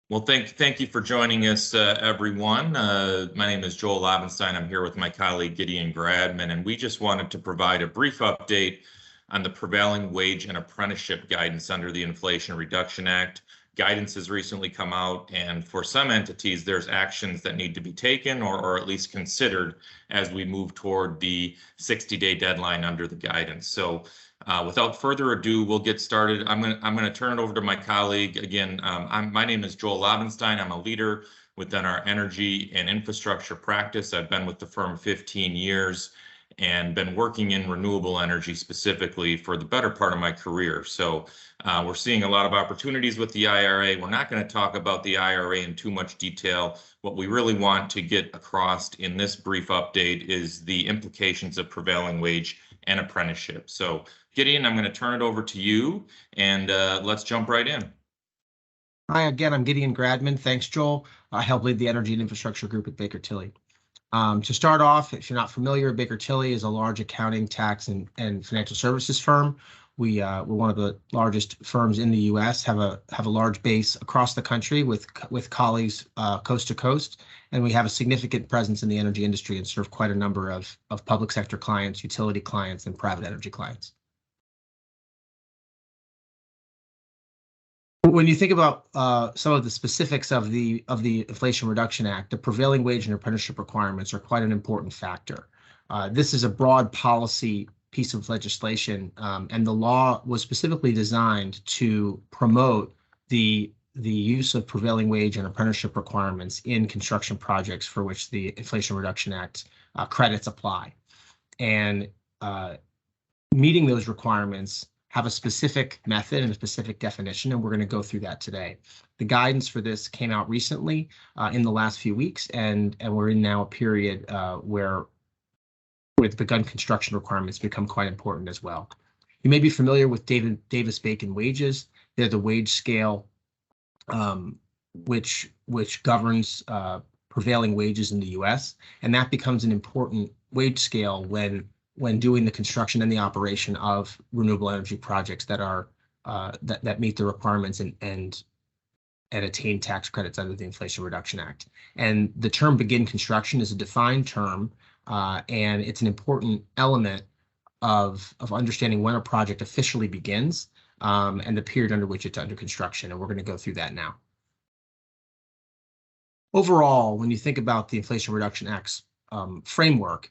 Well, thank you for joining us, everyone. My name is Joel Lobenstein. I'm here with my colleague Gideon Gradman, and we just wanted to provide a brief update on the prevailing wage and apprenticeship guidance under the Inflation Reduction Act. Guidance has recently come out, and for some entities, there's actions that need to be taken or at least considered as we move toward the 60-day deadline under the guidance. So without further ado, we'll get started. I'm gonna turn it over to my colleague again. My name is Joel Lobenstein. I'm a leader within our energy and infrastructure practice. I've been with the firm 15 years and been working in renewable energy specifically for the better part of my career. So we're seeing a lot of opportunities with the IRA. We're not going to talk about the IRA in too much detail. What we really want to get across in this brief update is the implications of prevailing wage and apprenticeship. So Gideon, I'm going to turn it over to you, and let's jump right in. Hi, again, I'm Gideon Gradman. Thanks, Joel. I help lead the Energy and Infrastructure Group at Baker Tilly. To start off, if you're not familiar, Baker Tilly is a large accounting, tax, and financial services firm. We're one of the largest firms in the U.S., have a large base across the country with colleagues coast to coast, and we have a significant presence in the energy industry and serve quite a number of public sector clients, utility clients, and private energy clients. When you think about some of the specifics of the Inflation Reduction Act, the prevailing wage and apprenticeship requirements are quite an important factor. This is a broad policy piece of legislation, and the law was specifically designed to promote the use of prevailing wage and apprenticeship requirements in construction projects for which the Inflation Reduction Act credits apply. And meeting those requirements have a specific method and a specific definition, and we're going to go through that today. The guidance for this came out recently in the last few weeks, and we're in now a period where with begun construction requirements become quite important as well. You may be familiar with Davis-Bacon wages. They're the wage scale which governs prevailing wages in the U.S., and that becomes an important wage scale when doing the construction and the operation of renewable energy projects that are that meet the requirements and attain tax credits under the Inflation Reduction Act. And the term begin construction is a defined term, and it's an important element of understanding when a project officially begins and the period under which it's under construction. And we're going to go through that now. Overall, when you think about the Inflation Reduction Act's framework,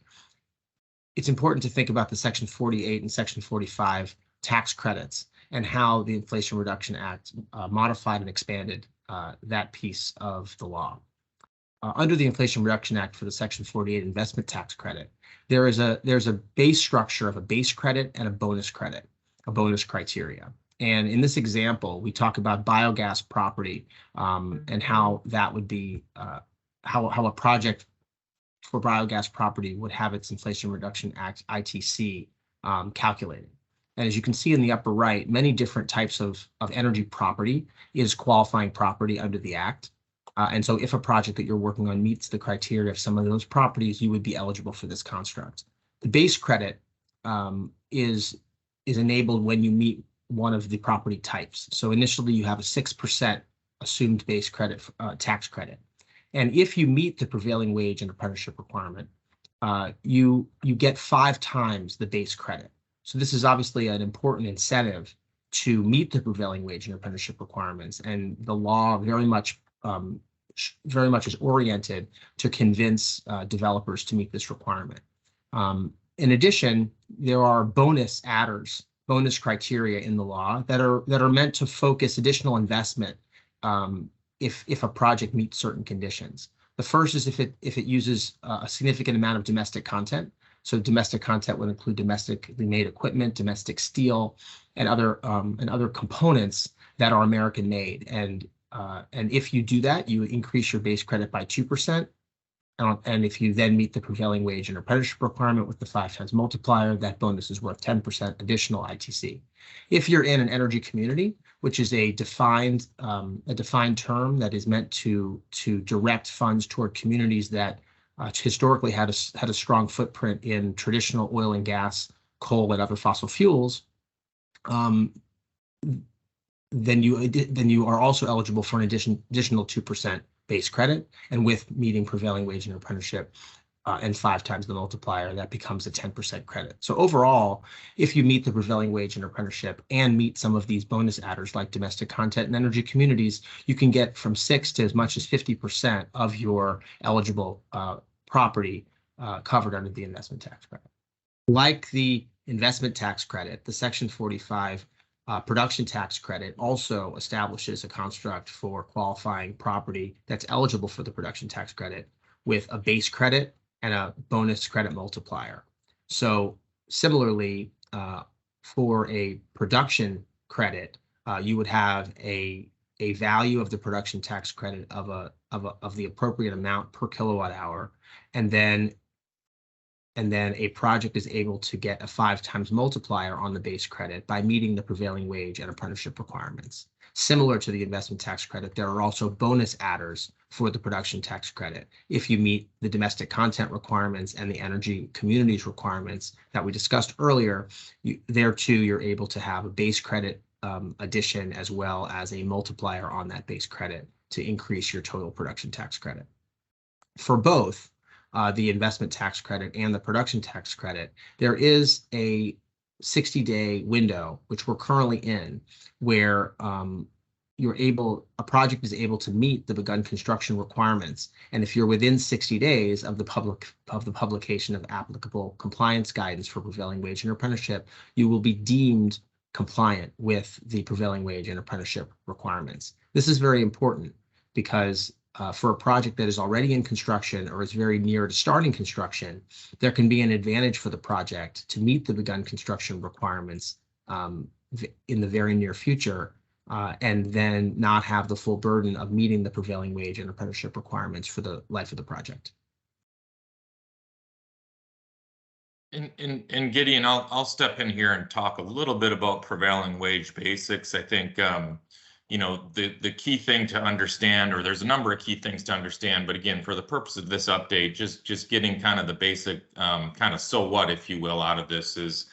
it's important to think about the Section 48 and Section 45 tax credits and how the Inflation Reduction Act modified and expanded that piece of the law. Under the Inflation Reduction Act for the Section 48 investment tax credit, there's a base structure of a base credit and a bonus credit, a bonus criteria. And in this example, we talk about biogas property and how that would be how a project for biogas property would have its Inflation Reduction Act ITC calculated. And as you can see in the upper right, many different types of energy property is qualifying property under the Act. And so if a project that you're working on meets the criteria of some of those properties, you would be eligible for this construct. The base credit is enabled when you meet one of the property types. So initially you have a 6% assumed base credit tax credit. And if you meet the prevailing wage and apprenticeship requirement, you get 5 times the base credit. So this is obviously an important incentive to meet the prevailing wage and apprenticeship requirements. And the law very much is oriented to convince developers to meet this requirement. In addition, there are bonus adders, bonus criteria in the law that are meant to focus additional investment if a project meets certain conditions. The first is if it uses a significant amount of domestic content. So domestic content would include domestically made equipment, domestic steel, and other components that are American made. And if you do that, you increase your base credit by 2%. And if you then meet the prevailing wage and apprenticeship requirement with the 5 times multiplier, that bonus is worth 10% additional ITC. If you're in an energy community, which is a defined term that is meant to direct funds toward communities that historically had a strong footprint in traditional oil and gas, coal, and other fossil fuels, then you are also eligible for an additional 2% base credit, and with meeting prevailing wage and apprenticeship and 5 times the multiplier, that becomes a 10% credit. So overall, if you meet the prevailing wage and apprenticeship and meet some of these bonus adders like domestic content and energy communities, you can get from 6 to as much as 50% of your eligible property covered under the investment tax credit. Like the investment tax credit, the Section 45 production tax credit also establishes a construct for qualifying property that's eligible for the production tax credit with a base credit and a bonus credit multiplier. So similarly, for a production credit, you would have a value of the production tax credit of the appropriate amount per kilowatt hour, and then a project is able to get a 5 times multiplier on the base credit by meeting the prevailing wage and apprenticeship requirements. Similar to the investment tax credit, there are also bonus adders for the production tax credit. If you meet the domestic content requirements and the energy communities requirements that we discussed earlier, there too, you're able to have a base credit addition as well as a multiplier on that base credit to increase your total production tax credit. For both, the investment tax credit and the production tax credit, there is a 60-day window, which we're currently in, where a project is able to meet the begun construction requirements. And if you're within 60 days of the publication of applicable compliance guidance for prevailing wage and apprenticeship, you will be deemed compliant with the prevailing wage and apprenticeship requirements. This is very important because for a project that is already in construction or is very near to starting construction, there can be an advantage for the project to meet the begun construction requirements in the very near future, and then not have the full burden of meeting the prevailing wage and apprenticeship requirements for the life of the project. And Gideon, I'll step in here and talk a little bit about prevailing wage basics. I think the key thing to understand, or there's a number of key things to understand, but again, for the purpose of this update, just getting kind of the basic kind of so what, if you will, out of this is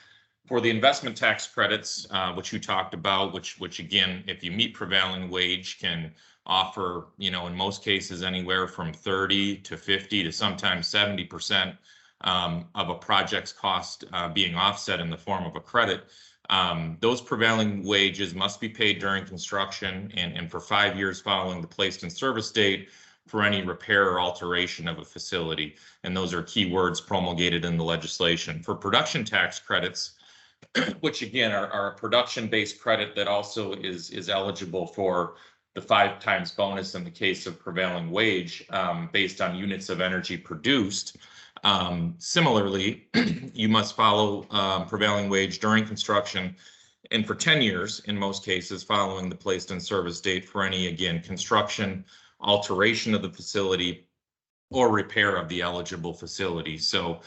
for the investment tax credits, which you talked about, which again, if you meet prevailing wage, can offer, in most cases, anywhere from 30 to 50 to sometimes 70% of a project's cost being offset in the form of a credit. Those prevailing wages must be paid during construction and for 5 years following the placed in service date for any repair or alteration of a facility. And those are key words promulgated in the legislation. For production tax credits, which again are a production-based credit that also is eligible for the 5 times bonus in the case of prevailing wage based on units of energy produced. Similarly, you must follow prevailing wage during construction and for 10 years in most cases following the placed in service date for any, again, construction, alteration of the facility, or repair of the eligible facility. So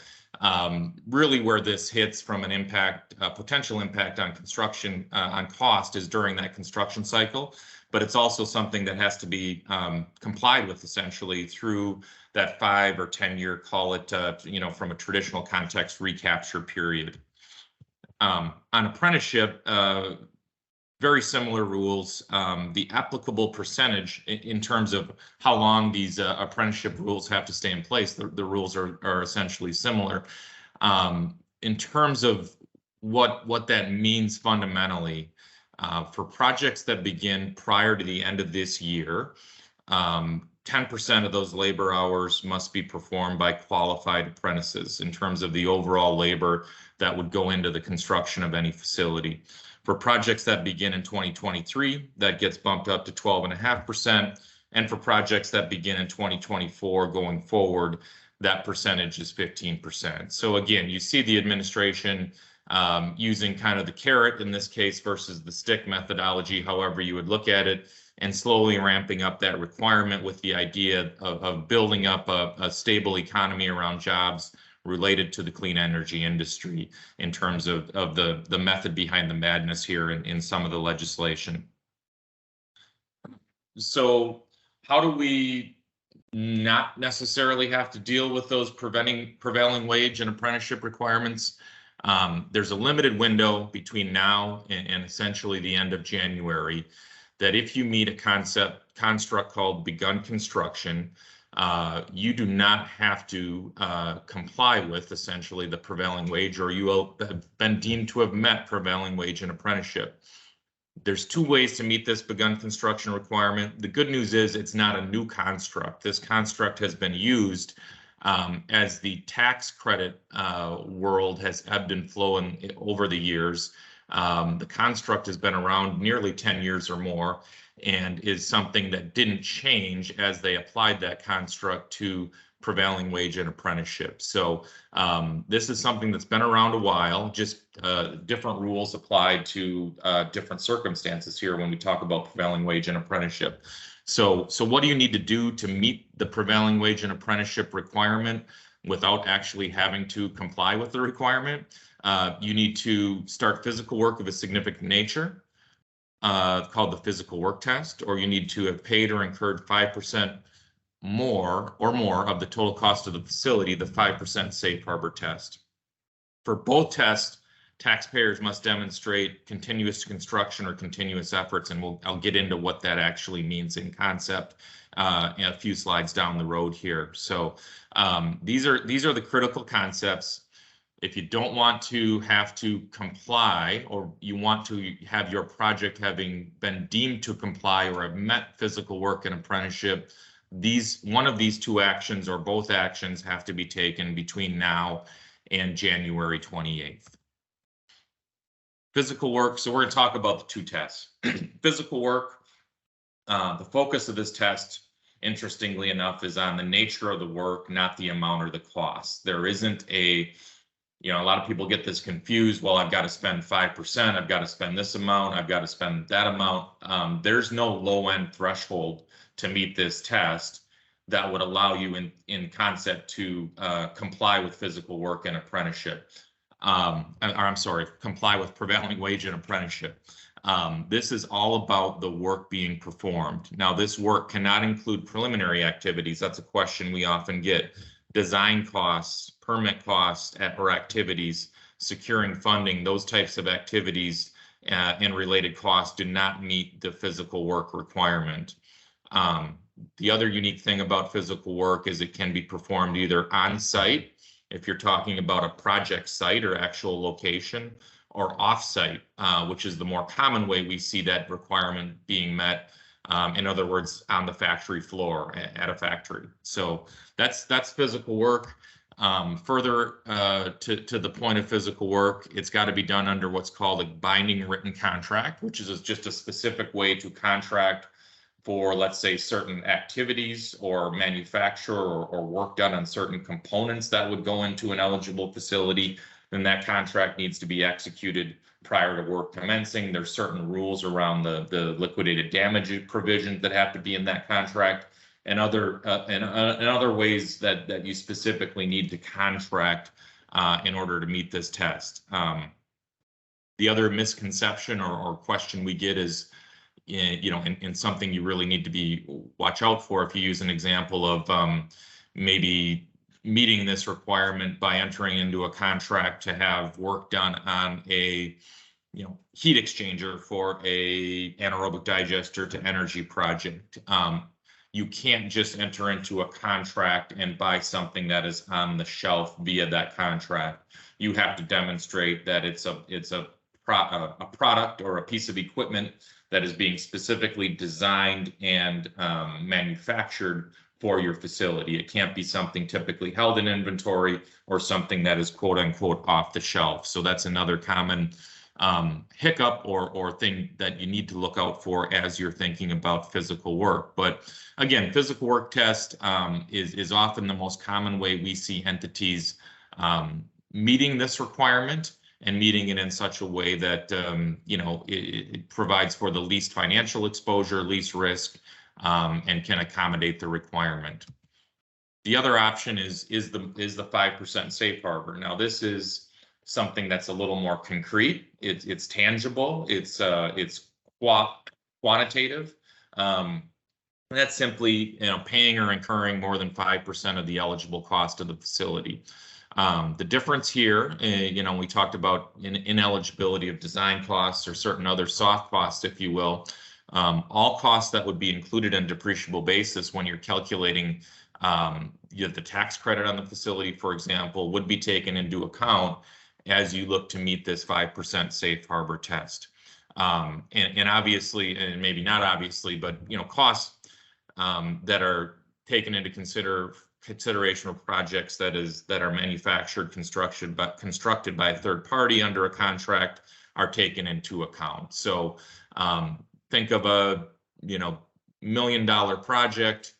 really where this hits from an impact, potential impact on construction, on cost is during that construction cycle, but it's also something that has to be complied with essentially through that 5 or 10 year, call it, from a traditional context, recapture period. On apprenticeship, very similar rules. The applicable percentage in terms of how long these apprenticeship rules have to stay in place, the rules are essentially similar. In terms of what that means fundamentally, for projects that begin prior to the end of this year, 10% of those labor hours must be performed by qualified apprentices in terms of the overall labor that would go into the construction of any facility. For projects that begin in 2023, that gets bumped up to 12.5%. And for projects that begin in 2024 going forward, that percentage is 15%. So again, you see the administration using kind of the carrot in this case versus the stick methodology, however you would look at it, and slowly ramping up that requirement with the idea of building up a stable economy around jobs related to the clean energy industry in terms of the method behind the madness here in some of the legislation. So how do we not necessarily have to deal with those prevailing wage and apprenticeship requirements? There's a limited window between now and essentially the end of January that if you meet a construct called begun construction, you do not have to comply with essentially the prevailing wage, or you will have been deemed to have met prevailing wage and apprenticeship. There's two ways to meet this begun construction requirement. The good news is it's not a new construct. This construct has been used as the tax credit world has ebbed and flowed over the years. The construct has been around nearly 10 years or more and is something that didn't change as they applied that construct to prevailing wage and apprenticeship. So this is something that's been around a while, just different rules applied to different circumstances here when we talk about prevailing wage and apprenticeship. So what do you need to do to meet the prevailing wage and apprenticeship requirement without actually having to comply with the requirement? You need to start physical work of a significant nature, called the physical work test, or you need to have paid or incurred 5% more of the total cost of the facility, the 5% safe harbor test. For both tests, taxpayers must demonstrate continuous construction or continuous efforts, and I'll get into what that actually means in concept in a few slides down the road here. So these are the critical concepts. If you don't want to have to comply, or you want to have your project having been deemed to comply or have met physical work and apprenticeship, one of these two actions or both actions have to be taken between now and January 28th. Physical work, so we're going to talk about the two tests. Physical work, the focus of this test, interestingly enough, is on the nature of the work, not the amount or the cost. There isn't a lot of people get this confused. Well, I've got to spend 5%, I've got to spend this amount, I've got to spend that amount. There's no low-end threshold to meet this test that would allow you in concept to comply with physical work and apprenticeship. Comply with prevailing wage and apprenticeship. This is all about the work being performed. Now, this work cannot include preliminary activities. That's a question we often get. Design costs, permit costs, or activities, securing funding, those types of activities and related costs do not meet the physical work requirement. The other unique thing about physical work is it can be performed either on site, if you're talking about a project site or actual location, or off-site, which is the more common way we see that requirement being met. In other words, on the factory floor at a factory. So that's physical work. Further to the point of physical work, it's got to be done under what's called a binding written contract, which is just a specific way to contract for, let's say, certain activities or manufacture or work done on certain components that would go into an eligible facility. Then that contract needs to be executed prior to work commencing. There's certain rules around the liquidated damage provisions that have to be in that contract, and other ways that you specifically need to contract in order to meet this test. The other misconception or question we get is, in something you really need to watch out for, if you use an example of maybe meeting this requirement by entering into a contract to have work done on a heat exchanger for a anaerobic digester to energy project. You can't just enter into a contract and buy something that is on the shelf via that contract. You have to demonstrate that it's a product or a piece of equipment that is being specifically designed and manufactured for your facility. It can't be something typically held in inventory or something that is quote unquote off the shelf. So that's another common hiccup or thing that you need to look out for as you're thinking about physical work. But again, physical work test is often the most common way we see entities meeting this requirement, and meeting it in such a way that it provides for the least financial exposure, least risk, and can accommodate the requirement. The other option is the 5% safe harbor. Now, this is something that's a little more concrete. It's tangible. It's quantitative. That's simply paying or incurring more than 5% of the eligible cost of the facility. The difference here, we talked about ineligibility of design costs or certain other soft costs, if you will. All costs that would be included in depreciable basis when you're calculating the tax credit on the facility, for example, would be taken into account as you look to meet this 5% safe harbor test. And obviously, and maybe not obviously, but costs that are taken into consideration of projects that are manufactured, constructed by a third party under a contract are taken into account. So think of a $1 million project.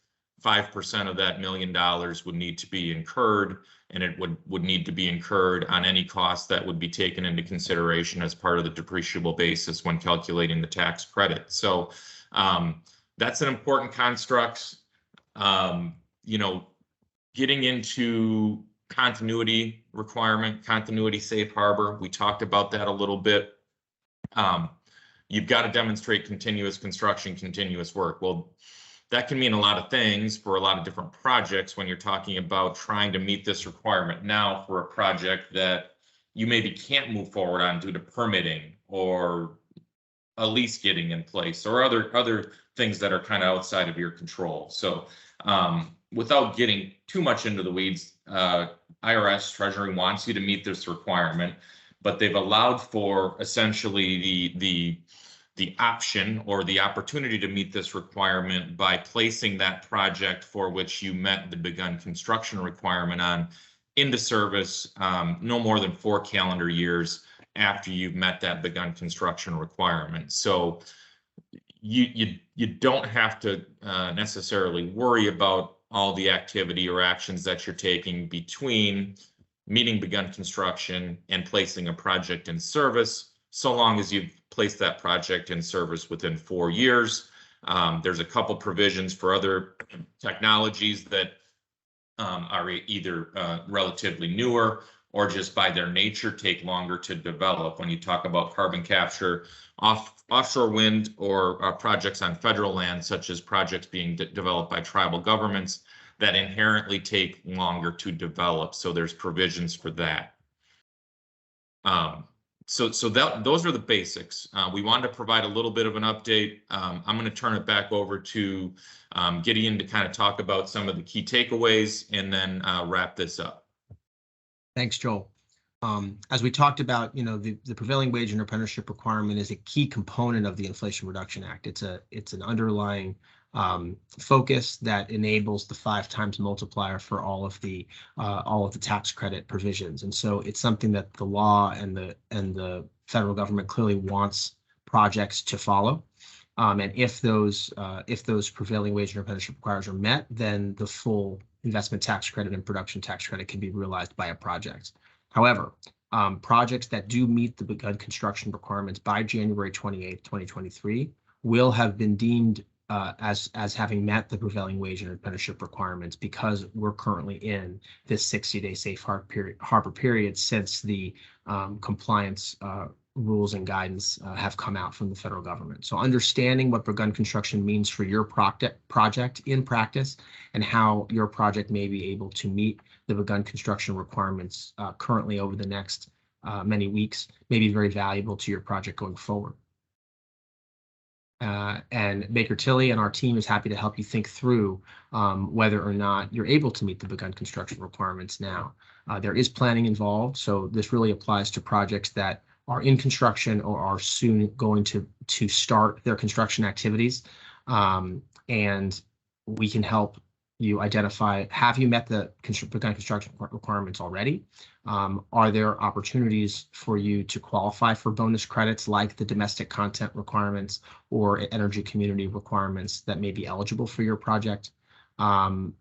5% of that $1 million would need to be incurred, and it would need to be incurred on any costs that would be taken into consideration as part of the depreciable basis when calculating the tax credit. So that's an important construct. Getting into continuity requirement, continuity safe harbor, we talked about that a little bit. You've got to demonstrate continuous construction, continuous work. Well, that can mean a lot of things for a lot of different projects when you're talking about trying to meet this requirement now for a project that you maybe can't move forward on due to permitting or a lease getting in place or other things that are kind of outside of your control. So without getting too much into the weeds, IRS Treasury wants you to meet this requirement, but they've allowed for essentially the option or the opportunity to meet this requirement by placing that project for which you met the begun construction requirement on into service no more than 4 calendar years after you've met that begun construction requirement. So you don't have to necessarily worry about all the activity or actions that you're taking between meeting begun construction and placing a project in service, so long as you've placed that project in service within 4 years. There's a couple provisions for other technologies that are either relatively newer or just by their nature take longer to develop. When you talk about carbon capture, offshore wind, or projects on federal land, such as projects being developed by tribal governments, that inherently take longer to develop. So there's provisions for that. So those are the basics. We wanted to provide a little bit of an update. I'm going to turn it back over to Gideon to kind of talk about some of the key takeaways and then wrap this up. Thanks, Joel. As we talked about, the prevailing wage and apprenticeship requirement is a key component of the Inflation Reduction Act. It's an underlying focus that enables the 5 times multiplier for all of the tax credit provisions. And so it's something that the law and the federal government clearly wants projects to follow. And if those prevailing wage and apprenticeship requirements are met, then the full investment tax credit and production tax credit can be realized by a project. However, projects that do meet the begun construction requirements by January 28th, 2023 will have been deemed as having met the prevailing wage and apprenticeship requirements, because we're currently in this 60-day safe harbor period since the compliance rules and guidance have come out from the federal government. So understanding what begun construction means for your project in practice and how your project may be able to meet the begun construction requirements currently over the next many weeks may be very valuable to your project going forward. And Baker Tilly and our team is happy to help you think through whether or not you're able to meet the begun construction requirements now. There is planning involved, so this really applies to projects that are in construction or are soon going to start their construction activities. And we can help you identify, have you met the begun construction requirements already? Are there opportunities for you to qualify for bonus credits like the domestic content requirements or energy community requirements that may be eligible for your project? And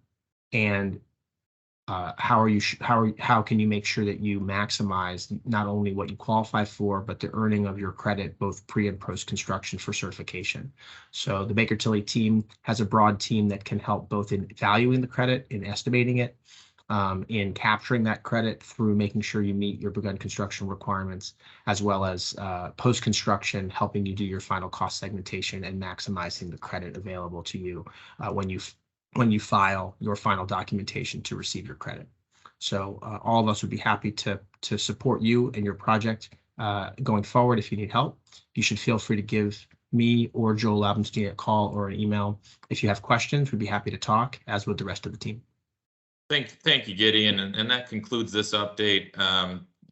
how can you make sure that you maximize not only what you qualify for, but the earning of your credit, both pre and post construction for certification? So the Baker Tilly team has a broad team that can help both in valuing the credit, in estimating it, in capturing that credit through making sure you meet your begun construction requirements, as well as post construction, helping you do your final cost segmentation and maximizing the credit available to you when you file your final documentation to receive your credit. So all of us would be happy to support you and your project going forward. If you need help, you should feel free to give me or Joel Labenstein a call or an email. If you have questions, we'd be happy to talk, as would the rest of the team. Thank you, Gideon, and that concludes this update.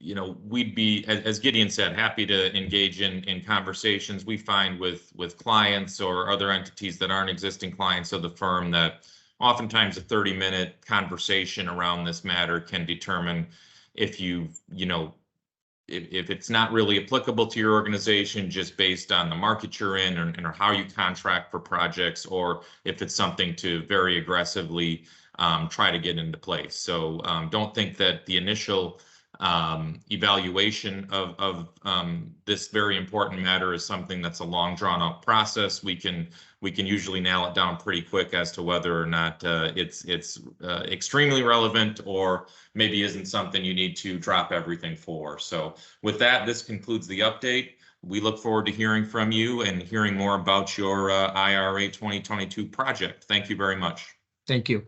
You know, we'd be, as Gideon said, happy to engage in conversations we find with clients or other entities that aren't existing clients of the firm, that oftentimes a 30-minute conversation around this matter can determine if if it's not really applicable to your organization just based on the market you're in, or how you contract for projects, or if it's something to very aggressively try to get into place. So don't think that the initial evaluation of this very important matter is something that's a long drawn out process. We can usually nail it down pretty quick as to whether or not it's extremely relevant, or maybe isn't something you need to drop everything for. So with that, this concludes the update. We look forward to hearing from you and hearing more about your IRA 2022 project. Thank you very much. Thank you.